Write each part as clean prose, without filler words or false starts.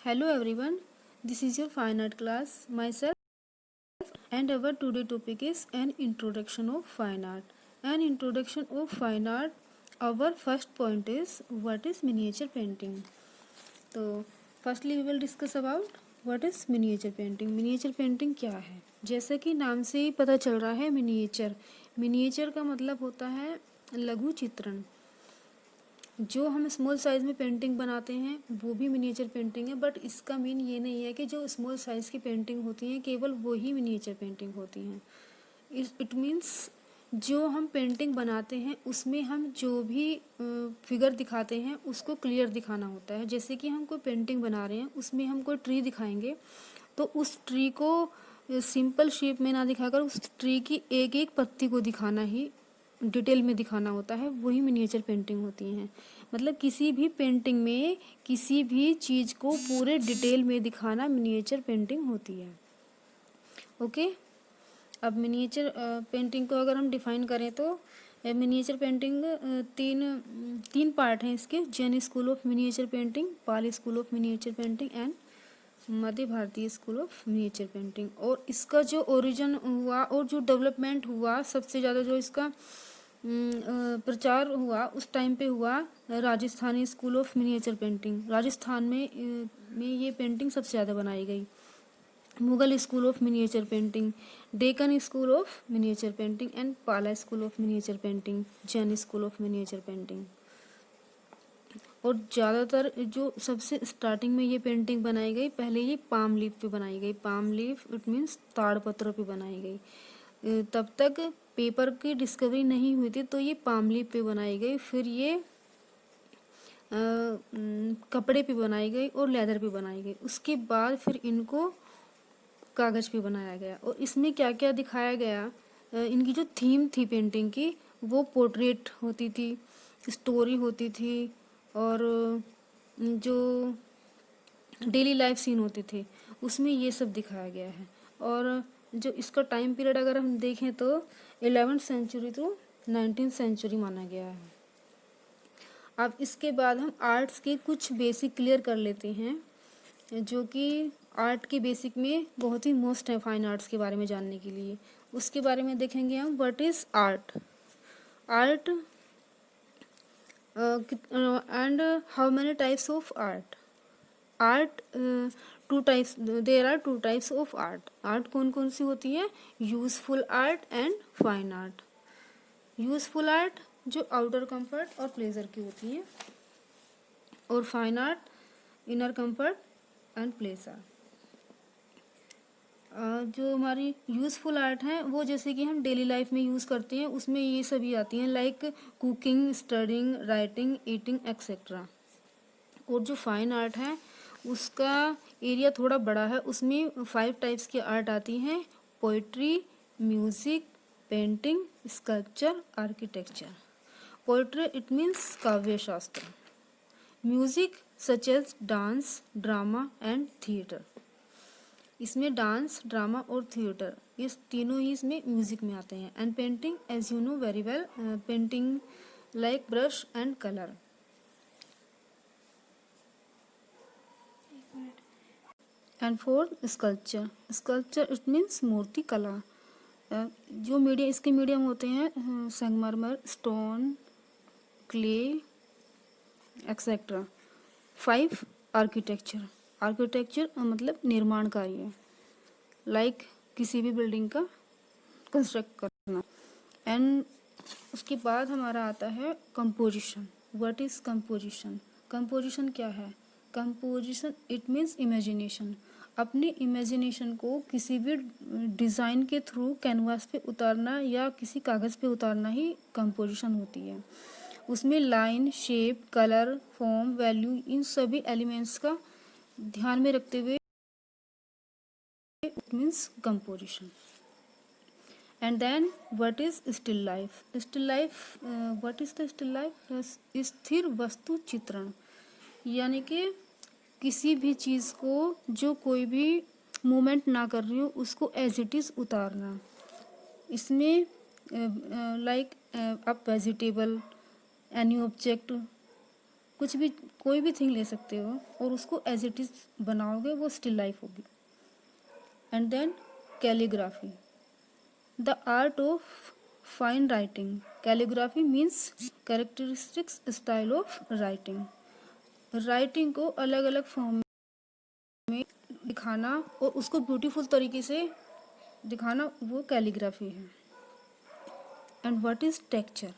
Hello everyone, this is your fine art class, myself, and our today topic is an introduction of fine art. An introduction of fine art, our first point is what is miniature painting. तो firstly we will discuss about what is miniature painting. Miniature painting क्या है? जैसा कि नाम से ही पता चल रहा है, मिनिएचर का मतलब होता है लघु चित्रण. जो हम स्मॉल साइज़ में पेंटिंग बनाते हैं वो भी मिनिएचर पेंटिंग है, बट इसका मीन ये नहीं है कि जो स्मॉल साइज़ की पेंटिंग होती हैं केवल वो ही मिनिएचर पेंटिंग होती हैं. इट मीन्स जो हम पेंटिंग बनाते हैं उसमें हम जो भी फिगर दिखाते हैं उसको क्लियर दिखाना होता है. जैसे कि हम कोई पेंटिंग बना रहे हैं, उसमें हम कोई ट्री दिखाएंगे तो उस ट्री को सिंपल शेप में ना दिखाकर उस ट्री की एक एक पत्ती को दिखाना ही डिटेल में दिखाना होता है, वही मिनिएचर पेंटिंग होती हैं. मतलब किसी भी पेंटिंग में किसी भी चीज़ को पूरे डिटेल में दिखाना मिनिएचर पेंटिंग होती है. ओके. अब मिनिएचर पेंटिंग को अगर हम डिफाइन करें तो मिनिएचर पेंटिंग तीन पार्ट हैं इसके. Jain school of miniature painting, Pal school of miniature painting and मध्य भारतीय स्कूल ऑफ मिनिएचर पेंटिंग. और इसका जो ओरिजिन हुआ और जो डेवलपमेंट हुआ, सबसे ज़्यादा जो इसका प्रचार हुआ उस टाइम पे हुआ Rajasthani school of miniature painting. Rajasthan में ये पेंटिंग सबसे ज़्यादा बनाई गई. Mughal school of miniature painting, Deccan school of miniature painting and Pala school of miniature painting, Jain school of miniature painting. और ज़्यादातर जो सबसे स्टार्टिंग में ये पेंटिंग बनाई गई, पहले ये पाम लीफ पे बनाई गई. पाम लीफ इट मीन्स ताड़पत्र पे बनाई गई. तब तक पेपर की डिस्कवरी नहीं हुई थी तो ये पाम लीफ पे बनाई गई. फिर ये कपड़े पे बनाई गई और लेदर पे बनाई गई. उसके बाद फिर इनको कागज़ पे बनाया गया. और इसमें क्या क्या दिखाया गया, इनकी जो थीम थी पेंटिंग की वो पोर्ट्रेट होती थी, स्टोरी होती थी और जो डेली लाइफ सीन होते थे उसमें ये सब दिखाया गया है. और जो इसका टाइम पीरियड अगर हम देखें तो 11th century to 19th century माना गया है. अब इसके बाद हम आर्ट्स के कुछ बेसिक क्लियर कर लेते हैं, जो कि आर्ट के बेसिक में बहुत ही मोस्ट है फाइन आर्ट्स के बारे में जानने के लिए. उसके बारे में देखेंगे हम what is art. Art and how many types of art. Art there are two types of art. Art कौन कौन सी होती है? Useful art and fine art. Useful art जो आउटर कंफर्ट और प्लेजर की होती है, और fine art inner comfort and pleasure. जो हमारी यूज़फुल आर्ट है वो जैसे कि हम डेली लाइफ में यूज़ करते हैं, उसमें ये सभी आती हैं like cooking, studying, writing, eating etcetera. और जो फाइन आर्ट है उसका एरिया थोड़ा बड़ा है. उसमें 5 टाइप्स की आर्ट आती हैं: poetry, music, painting, sculpture, architecture. Poetry it means काव्य शास्त्र. Music such as dance, drama and theatre. इसमें डांस, ड्रामा और थिएटर इस तीनों ही इसमें म्यूज़िक में आते हैं. And painting as you know very well, painting like brush and colour. And for sculpture, sculpture it means मूर्ति कला. जो मीडियम इसके मीडियम होते हैं संगमरमर, stone, clay etcetera. 5 architecture. Architecture मतलब निर्माण कार्य, लाइक किसी भी बिल्डिंग का कंस्ट्रक्ट करना. एंड उसके बाद हमारा आता है composition. What is composition. Composition क्या है? Composition it means imagination. अपनी इमेजिनेशन को किसी भी डिज़ाइन के थ्रू कैनवास पे उतारना या किसी कागज़ पे उतारना ही कंपोजिशन होती है. उसमें line, shape, colour, form, value, इन सभी एलिमेंट्स का ध्यान में रखते हुए it means composition. And then what is still life. Still life, what is the still life. स्थिर वस्तु चित्रण, यानी कि किसी भी चीज़ को जो कोई भी मूवमेंट ना कर रही हो उसको एज इट इज़ उतारना. इसमें like a vegetable, any object, कुछ भी, कोई भी थिंग ले सकते हो और उसको एज इट इज़ बनाओगे, वो स्टिल लाइफ होगी। And then calligraphy, the art of fine writing. Calligraphy means characteristics style of writing. Writing को अलग अलग फॉर्म में दिखाना और उसको ब्यूटीफुल तरीके से दिखाना, वो कैलीग्राफी है। And what is texture?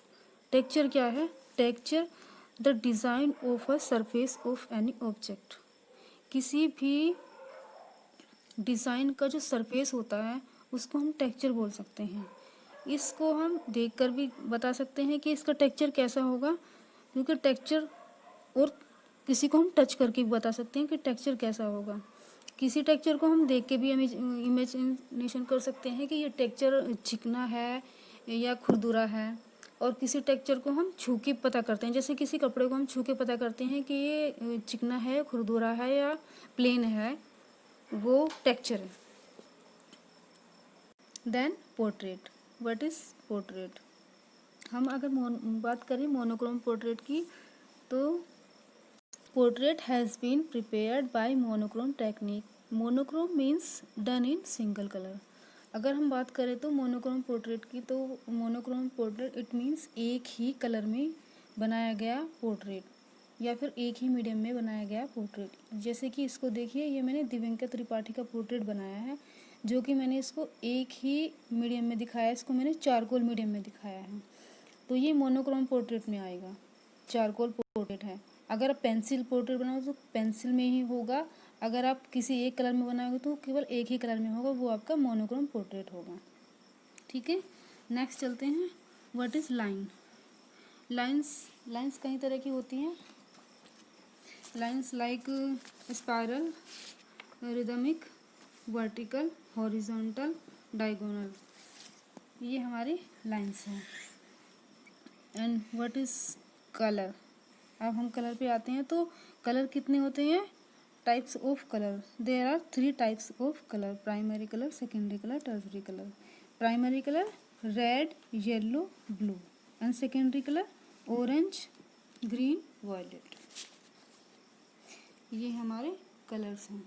Texture क्या है? Texture the design of a surface of any object. किसी भी डिज़ाइन का जो सरफेस होता है उसको हम टेक्सचर बोल सकते हैं। इसको हम देखकर भी बता सकते हैं कि इसका टेक्सचर कैसा होगा, क्योंकि टेक्सचर, और किसी को हम टच करके भी बता सकते हैं कि टेक्सचर कैसा होगा। किसी टेक्सचर को हम देख के भी इमेजिनेशन कर सकते हैं कि ये टेक्सचर चिकना है या खुरदुरा है। और किसी टेक्सचर को हम छू के पता करते हैं, जैसे किसी कपड़े को हम छू के पता करते हैं कि ये चिकना है, खुरदुरा है या प्लेन है, वो टेक्सचर है। Then portrait, what is portrait? हम अगर बात करें मोनोक्रोम पोर्ट्रेट की, तो portrait has been prepared by monochrome technique. Monochrome means done in single colour. अगर हम बात करें तो मोनोक्रोम पोर्ट्रेट की, तो मोनोक्रोम पोर्ट्रेट इट मीन्स एक ही कलर में बनाया गया पोर्ट्रेट, या फिर एक ही मीडियम में बनाया गया पोर्ट्रेट। जैसे कि इसको देखिए, ये मैंने दिव्यंका त्रिपाठी का पोर्ट्रेट बनाया है, जो कि मैंने इसको एक ही मीडियम में दिखाया है। इसको मैंने चारकोल मीडियम में दिखाया है, तो ये मोनोक्रोम पोर्ट्रेट में आएगा, चारकोल पोर्ट्रेट है। अगर आप पेंसिल पोर्ट्रेट बनाओ तो पेंसिल में ही होगा। अगर आप किसी एक कलर में बनाओगे तो केवल एक ही कलर में होगा, वो आपका मोनोक्रोम पोर्ट्रेट होगा। ठीक है, नेक्स्ट चलते हैं। What is line? लाइन्स कई तरह की होती हैं। Lines like spiral, rhythmic, vertical, horizontal, diagonal, ये हमारी लाइन्स हैं। And what is colour? अब हम कलर पे आते हैं, तो कलर कितने होते हैं? Types of colour, there are 3 types of colour, primary colour, secondary colour, tertiary colour. Primary colour red, yellow, blue, and secondary colour orange, green, violet. ये हमारे कलर्स हैं।